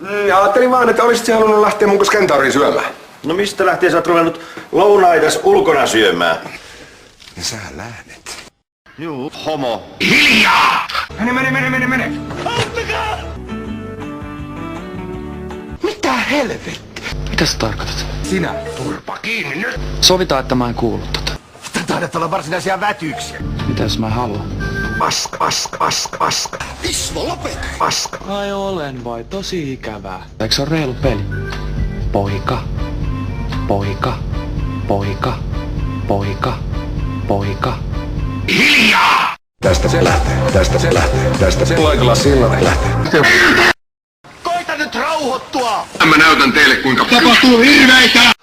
Ajattelin vaan, että olisit halunnut lähteä mun kanssa Kentauriin syömään. No mistä lähtien sä oot ruvennut lounaitas ulkona syömään? Ja sä lähdet. Juu, homo. Hiljaa! Mene! Mitä helvettiä? Mitä sä tarkoitat? Sinä, turpa kiinni nyt! Sovitaan, että mä en kuulu tota. Taidat olla varsinaisia vätyyksiä. Mitä jos mä haluan? Paska. Ismo, lopeta! Paska. Ai olen vai? Tosi ikävää. Eikö se ole reilu peli? Poika. Hiljaa! Tästä se lähtee. Loikalla silloin lähtee. Koita nyt rauhoittua! Mä näytän teille kuinka tapahtuu hirveitä!